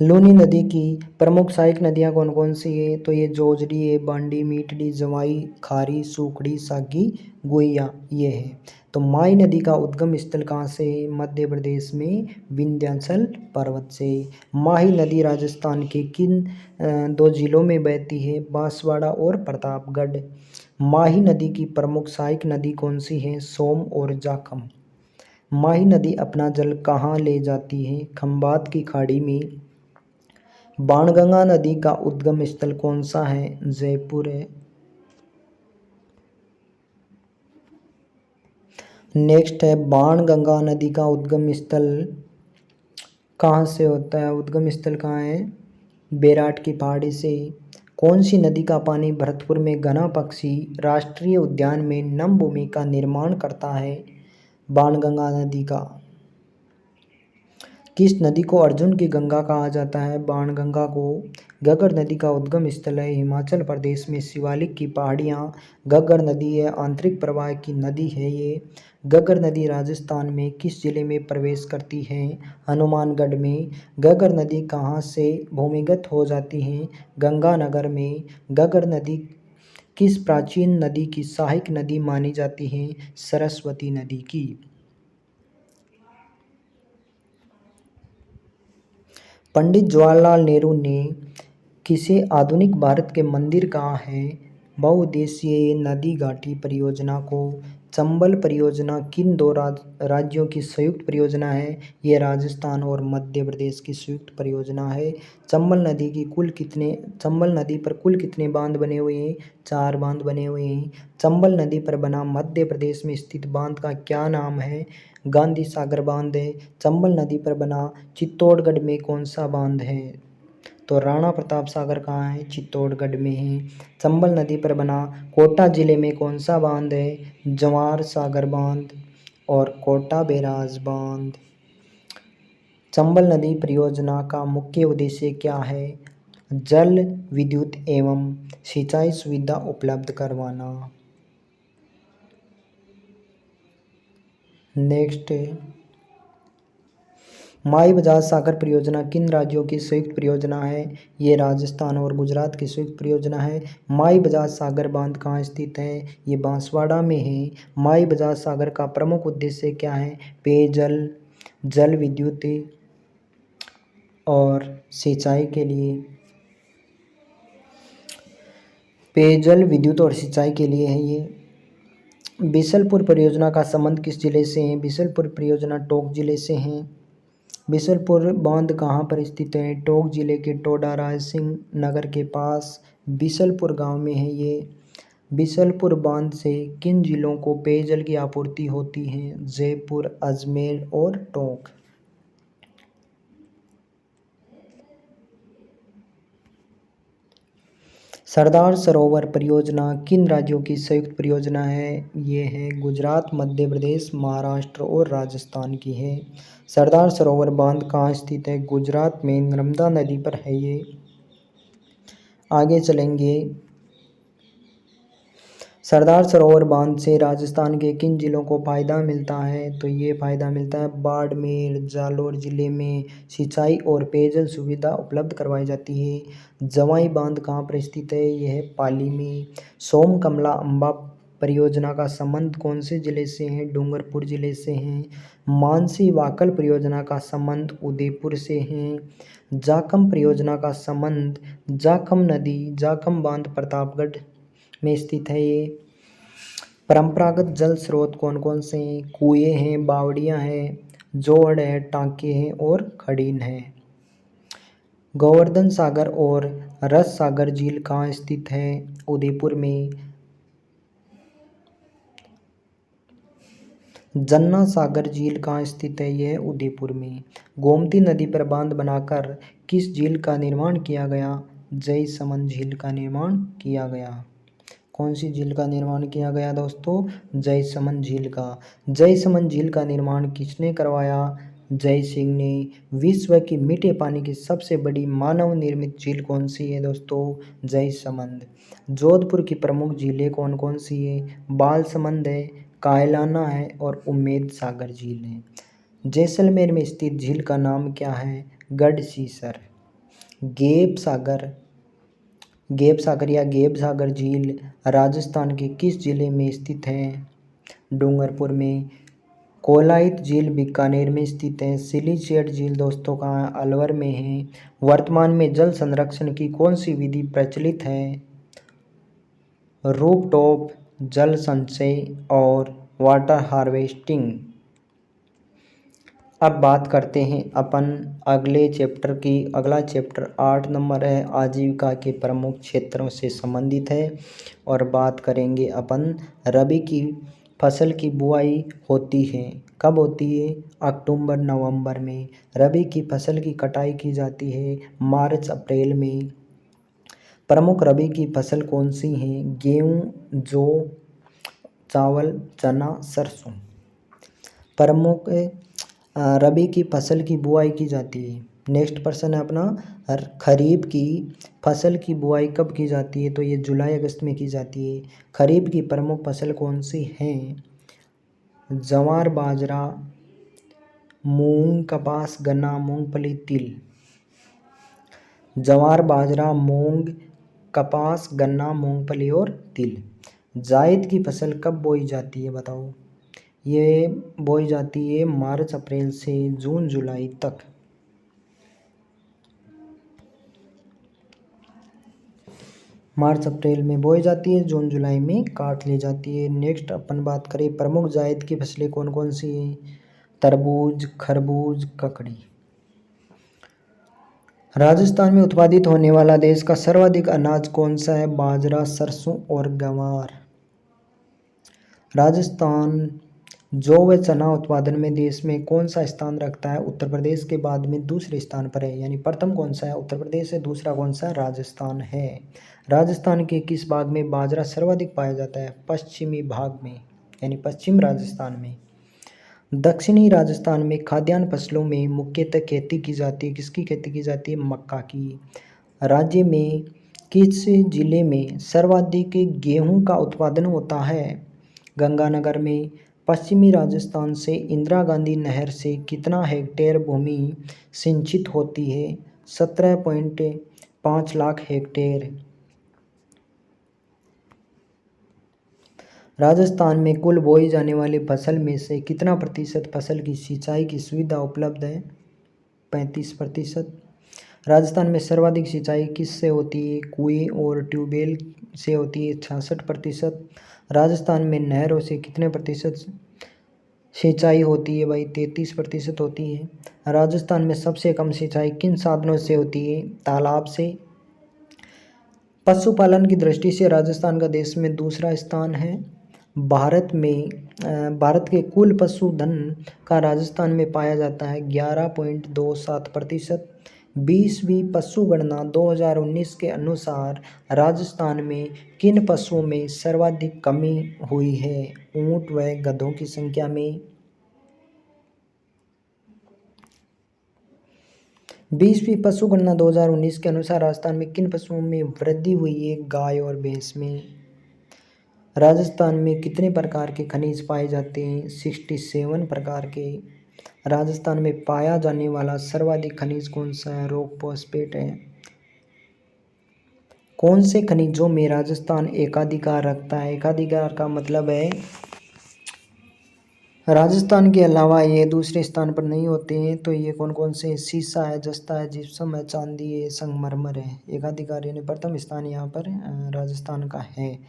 Speaker 1: लूनी नदी की प्रमुख सहायक नदियाँ कौन कौन सी है? तो ये जोजड़ी है, बांडी, मीठड़ी, जवाई, खारी, सूखड़ी, सागी, गुइया ये है। तो माई नदी का उद्गम स्थल कहाँ से है? मध्य प्रदेश में विंध्याचल पर्वत से। माही नदी राजस्थान के किन दो जिलों में बहती है? बांसवाड़ा और प्रतापगढ़। माही नदी की प्रमुख सहायक नदी कौन सी है? सोम और जाखम। माही नदी अपना जल कहाँ ले जाती है? खंभात की खाड़ी में। बाणगंगा नदी का उद्गम स्थल कौन सा है? जयपुर है। नेक्स्ट है बाणगंगा नदी का उद्गम स्थल कहाँ से होता है? उद्गम स्थल कहाँ है? बेराट की पहाड़ी से। कौन सी नदी का पानी भरतपुर में घना पक्षी राष्ट्रीय उद्यान में नम भूमि का निर्माण करता है? बाणगंगा नदी का। किस नदी को अर्जुन की गंगा कहा जाता है? बाणगंगा को। गग्गर नदी का उद्गम स्थल है हिमाचल प्रदेश में शिवालिक की पहाड़ियाँ। गग्गर नदी है आंतरिक प्रवाह की नदी है ये। गग्गर नदी राजस्थान में किस जिले में प्रवेश करती है? हनुमानगढ़ में। गग्गर नदी कहाँ से भूमिगत हो जाती है? गंगानगर में। गग्गर नदी किस प्राचीन नदी की सहायक नदी मानी जाती है? सरस्वती नदी की। पंडित जवाहरलाल नेहरू ने किसे आधुनिक भारत के मंदिर कहा है? बहुउद्देशीय नदी घाटी परियोजना को। चंबल परियोजना किन दो राज्यों की संयुक्त परियोजना है? ये राजस्थान और मध्य प्रदेश की संयुक्त परियोजना है। चंबल नदी पर कुल कितने बांध बने हुए हैं? 4 बांध बने हुए हैं। चंबल नदी पर बना मध्य प्रदेश में स्थित बांध का क्या नाम है? गांधी सागर बांध है। चंबल नदी पर बना चित्तौड़गढ़ में कौन सा बांध है? तो राणा प्रताप सागर कहाँ है? चित्तौड़गढ़ में है। चंबल नदी पर बना कोटा जिले में कौन सा बांध है? जवार सागर बांध और कोटा बैराज बांध। चंबल नदी परियोजना का मुख्य उद्देश्य क्या है? जल विद्युत एवं सिंचाई सुविधा उपलब्ध करवाना। नेक्स्ट, माई बजाज सागर परियोजना किन राज्यों की संयुक्त परियोजना है? ये राजस्थान और गुजरात की संयुक्त परियोजना है। माई बजाज सागर बांध कहाँ स्थित है? ये बांसवाड़ा में है। माई बजाज सागर का प्रमुख उद्देश्य क्या है? पेयजल, जल विद्युत और सिंचाई के लिए। पेयजल, विद्युत और सिंचाई के लिए है ये। बिशलपुर परियोजना का संबंध किस जिले से है? बिशलपुर परियोजना टोंक जिले से है। बिशलपुर बांध कहाँ पर स्थित है? टोंक जिले के टोडा राय सिंह नगर के पास बिशलपुर गांव में है ये। बिशलपुर बांध से किन जिलों को पेयजल की आपूर्ति होती है? जयपुर, अजमेर और टोंक। सरदार सरोवर परियोजना किन राज्यों की संयुक्त परियोजना है? ये है गुजरात, मध्य प्रदेश, महाराष्ट्र और राजस्थान की है। सरदार सरोवर बांध कहाँ स्थित है? गुजरात में नर्मदा नदी पर है ये। आगे चलेंगे, सरदार सरोवर बांध से राजस्थान के किन जिलों को फायदा मिलता है? तो ये फायदा मिलता है बाड़मेर, जालौर जिले में सिंचाई और पेयजल सुविधा उपलब्ध करवाई जाती है। जवाई बांध कहाँ पर स्थित है? यह है पाली में। सोम कमला अम्बा परियोजना का संबंध कौन से जिले से है? डूंगरपुर जिले से है। मानसी वाकल परियोजना का संबंध उदयपुर से है। जाखम परियोजना का संबंध जाखम नदी, जाखम बांध प्रतापगढ़ में स्थित है ये। परंपरागत जल स्रोत कौन कौन से हैं? कुएं हैं, बावड़ियां हैं, जोड़ है, टांके हैं और खड़ीन है। गोवर्धन सागर और रस सागर झील कहाँ स्थित है? उदयपुर में। जन्ना सागर झील कहाँ स्थित है? यह उदयपुर में। गोमती नदी पर बांध बनाकर किस झील का निर्माण किया गया? जयसमंद झील का निर्माण किया गया। कौन सी झील का निर्माण किया गया दोस्तों? जयसमंद झील का। जयसमंद झील का निर्माण किसने करवाया? जय सिंह ने। विश्व की मीठे पानी की सबसे बड़ी मानव निर्मित झील कौन सी है दोस्तों? जयसमंद। जोधपुर की प्रमुख झीलें कौन कौन सी है? बालसमंद है, कायलाना है और उम्मेद सागर झील है। जैसलमेर में स्थित झील का नाम क्या है? गढ़सीसर। गेब सागर या गेब सागर झील राजस्थान के किस जिले में स्थित है? डूंगरपुर में। कोलाइत झील बीकानेर में स्थित है। सिलीचेट झील दोस्तों कहाँ है? अलवर में है। वर्तमान में जल संरक्षण की कौन सी विधि प्रचलित है? रूफटॉप जल संचय और वाटर हार्वेस्टिंग। अब बात करते हैं अपन अगले चैप्टर की। अगला चैप्टर 8 नंबर है, आजीविका के प्रमुख क्षेत्रों से संबंधित है। और बात करेंगे अपन रबी की फसल की बुआई होती है, कब होती है? अक्टूबर नवंबर में। रबी की फसल की कटाई की जाती है मार्च अप्रैल में। प्रमुख रबी की फसल कौन सी हैं? गेहूँ, जौ, चावल, चना, सरसों। प्रमुख रबी की फसल की बुआई की जाती है। नेक्स्ट प्रश्न है अपना, खरीफ की फसल की बुआई कब की जाती है? तो ये जुलाई अगस्त में की जाती है। खरीफ की प्रमुख फसल कौन सी हैं? जवार, बाजरा, मूंग, कपास, गन्ना, मूंगफली, तिल। जवार, बाजरा, मूंग, कपास, गन्ना, मूंगफली और तिल। जायद की फसल कब बोई जाती है बताओ? ये बोई जाती है मार्च अप्रैल से जून जुलाई तक। मार्च अप्रैल में बोई जाती है, जून जुलाई में काट ली जाती है। नेक्स्ट अपन बात करें प्रमुख जायद की फसलें कौन कौन सी हैं। तरबूज, खरबूज, ककड़ी। राजस्थान में उत्पादित होने वाला देश का सर्वाधिक अनाज कौन सा है। बाजरा, सरसों और ग्वार। राजस्थान जौ व चना उत्पादन में देश में कौन सा स्थान रखता है। उत्तर प्रदेश के बाद में दूसरे स्थान पर है, यानी प्रथम कौन सा है उत्तर प्रदेश है, दूसरा कौन सा राजस्थान है। राजस्थान के किस भाग में बाजरा सर्वाधिक पाया जाता है। पश्चिमी भाग में, यानी पश्चिम राजस्थान में। दक्षिणी राजस्थान में खाद्यान्न फसलों में मुख्यतः खेती की जाती है। किसकी खेती की जाती है। मक्का की। राज्य में किस जिले में सर्वाधिक गेहूं का उत्पादन होता है। गंगानगर में। पश्चिमी राजस्थान से इंदिरा गांधी नहर से कितना हेक्टेयर भूमि सिंचित होती है। 17.5 लाख हेक्टेयर। राजस्थान में कुल बोई जाने वाली फसल में से कितना प्रतिशत फसल की सिंचाई की सुविधा उपलब्ध है। 35%। राजस्थान में सर्वाधिक सिंचाई किससे होती है। कुएं और ट्यूबवेल से होती है। 66%। राजस्थान में नहरों से कितने प्रतिशत सिंचाई होती है भाई। 33% होती है। राजस्थान में सबसे कम सिंचाई किन साधनों से होती है। तालाब से। पशुपालन की दृष्टि से राजस्थान का देश में दूसरा स्थान है। भारत के कुल पशुधन का राजस्थान में पाया जाता है 11.27%। 20वीं पशु गणना 2019 के अनुसार राजस्थान में किन पशुओं में सर्वाधिक कमी हुई है। ऊंट व गधों की संख्या में। 20वीं पशु गणना 2019 के अनुसार राजस्थान में किन पशुओं में वृद्धि हुई है। गाय और भैंस में। राजस्थान में कितने प्रकार के खनिज पाए जाते हैं। 67 प्रकार के। राजस्थान में पाया जाने वाला सर्वाधिक खनिज कौन सा है। रॉक फॉस्फेट है। कौन से खनिजों में राजस्थान एकाधिकार रखता है। एकाधिकार का मतलब है राजस्थान के अलावा ये दूसरे स्थान पर नहीं होते हैं। तो ये कौन कौन से। सीसा है, जस्ता है, जिप्सम है, चांदी है, संगमरमर है। एकाधिकार यानी प्रथम स्थान यहाँ पर राजस्थान का है।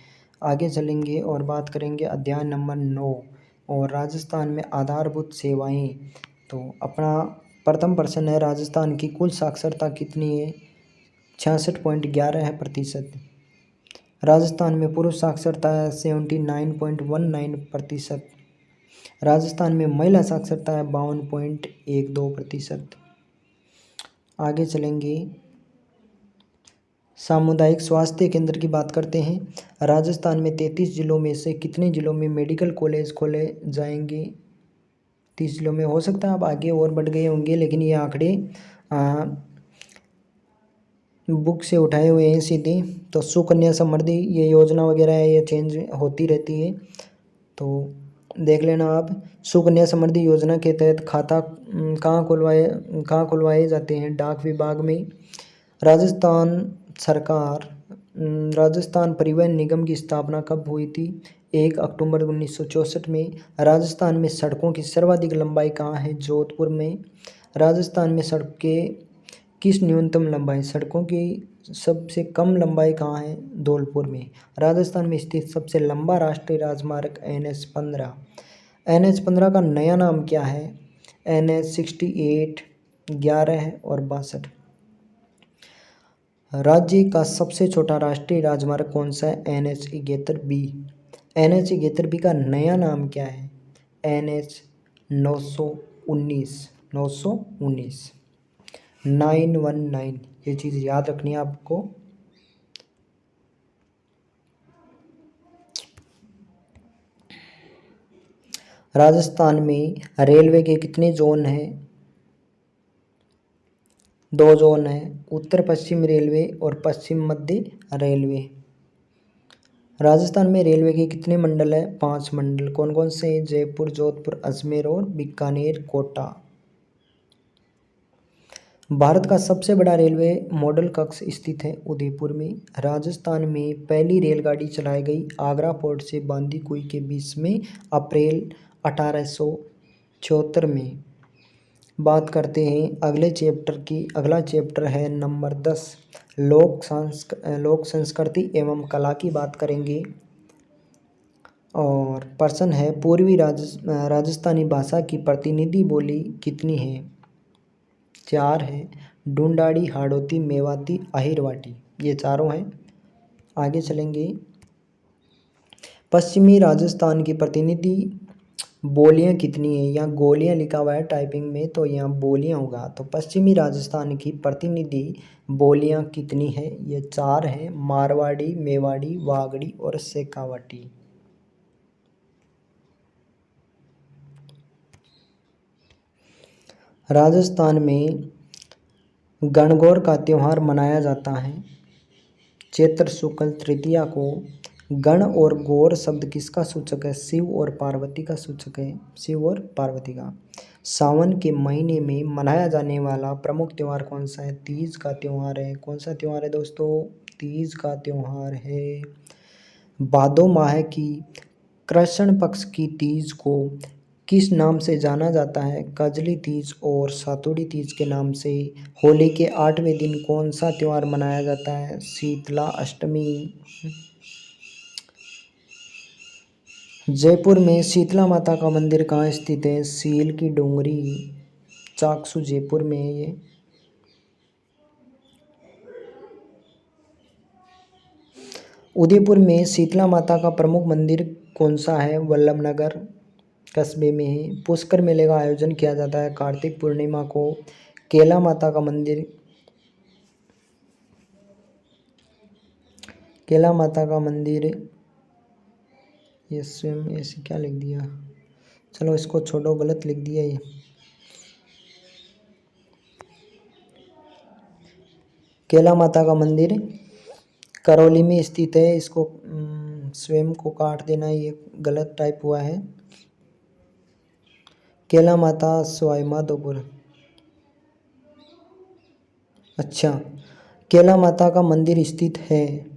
Speaker 1: आगे चलेंगे और बात करेंगे अध्याय नंबर 9 और राजस्थान में आधारभूत सेवाएं। तो अपना प्रथम प्रश्न है राजस्थान की कुल साक्षरता कितनी है। 66.11%। राजस्थान में पुरुष साक्षरता है 79.19%। राजस्थान में महिला साक्षरता है 52.12%। आगे चलेंगे सामुदायिक स्वास्थ्य केंद्र की बात करते हैं। राजस्थान में 33 जिलों में से कितने जिलों में मेडिकल कॉलेज खोले जाएंगे। 30 जिलों में। हो सकता है अब आगे और बढ़ गए होंगे, लेकिन ये आंकड़े बुक से उठाए हुए हैं सीधे। तो सुकन्या समृद्धि ये योजना वगैरह है, ये चेंज होती रहती है, तो देख लेना आप। सुकन्या समृद्धि योजना के तहत खाता कहाँ खुलवाए जाते हैं। डाक विभाग में। राजस्थान परिवहन निगम की स्थापना कब हुई थी। 1 अक्टूबर 1964 में। राजस्थान में सड़कों की सर्वाधिक लंबाई कहाँ है। जोधपुर में। राजस्थान में सड़कें किस न्यूनतम लंबाई। सड़कों की सबसे कम लंबाई कहाँ है। धौलपुर में। राजस्थान में स्थित सबसे लंबा राष्ट्रीय राजमार्ग NH-15। NH-15 का नया नाम क्या है। NH-68, 11 और 62। राज्य का सबसे छोटा राष्ट्रीय राजमार्ग कौन सा है। NH-71B। NH-71B का नया नाम क्या है। NH-919। 919 ये चीज़ याद रखनी है आपको। राजस्थान में रेलवे के कितने जोन हैं। 2 जोन है, उत्तर पश्चिम रेलवे और पश्चिम मध्य रेलवे। राजस्थान में रेलवे के कितने मंडल है। 5 मंडल। कौन कौन से। जयपुर, जोधपुर, अजमेर और बीकानेर, कोटा। भारत का सबसे बड़ा रेलवे मॉडल कक्ष स्थित है उदयपुर में। राजस्थान में पहली रेलगाड़ी चलाई गई आगरा फोर्ट से बांदीकुई के बीच में अप्रैल 1874 में। बात करते हैं अगले चैप्टर की। अगला चैप्टर है नंबर 10, लोक संस्कृति एवं कला की बात करेंगे। और प्रश्न है पूर्वी राजस्थानी भाषा की प्रतिनिधि बोली कितनी है? 4 है। ढूंढाड़ी, हाड़ौती, मेवाती, अहिरवाटी, ये चारों हैं। आगे चलेंगे। पश्चिमी राजस्थान की प्रतिनिधि बोलियां कितनी है? यहाँ गोलियां लिखा हुआ है टाइपिंग में, तो यहाँ बोलियां होगा। तो पश्चिमी राजस्थान की प्रतिनिधि बोलियां कितनी है? ये 4 है। मारवाड़ी, मेवाड़ी, वागड़ी और शेखावटी। राजस्थान में गणगौर का त्यौहार मनाया जाता है चैत्र शुक्ल तृतीया को। गण और गौर शब्द किसका सूचक है? शिव और पार्वती का सूचक है। शिव और पार्वती का। सावन के महीने में मनाया जाने वाला प्रमुख त्यौहार कौन सा है? तीज का त्यौहार है। कौन सा त्यौहार है दोस्तों? तीज का त्यौहार है। भादो माह की कृष्ण पक्ष की तीज को किस नाम से जाना जाता है? कजली तीज और सातुड़ी तीज के नाम से। होली के 8वें दिन कौन सा त्यौहार मनाया जाता है? शीतला अष्टमी। जयपुर में शीतला माता का मंदिर कहाँ स्थित है? सील की डोंगरी, चाकसू, जयपुर में है ये। उदयपुर में शीतला माता का प्रमुख मंदिर कौन सा है? वल्लभनगर कस्बे में है। पुष्कर मेले का आयोजन किया जाता है कार्तिक पूर्णिमा को। केला माता का मंदिर, केला माता का मंदिर, ये स्वयं ऐसे क्या लिख दिया? चलो इसको छोड़ो, गलत लिख दिया ये। केला माता का मंदिर करौली में स्थित है। इसको स्वयं को काट देना, ये गलत टाइप हुआ है। केला माता सवाई माधोपुर। अच्छा, केला माता का मंदिर स्थित है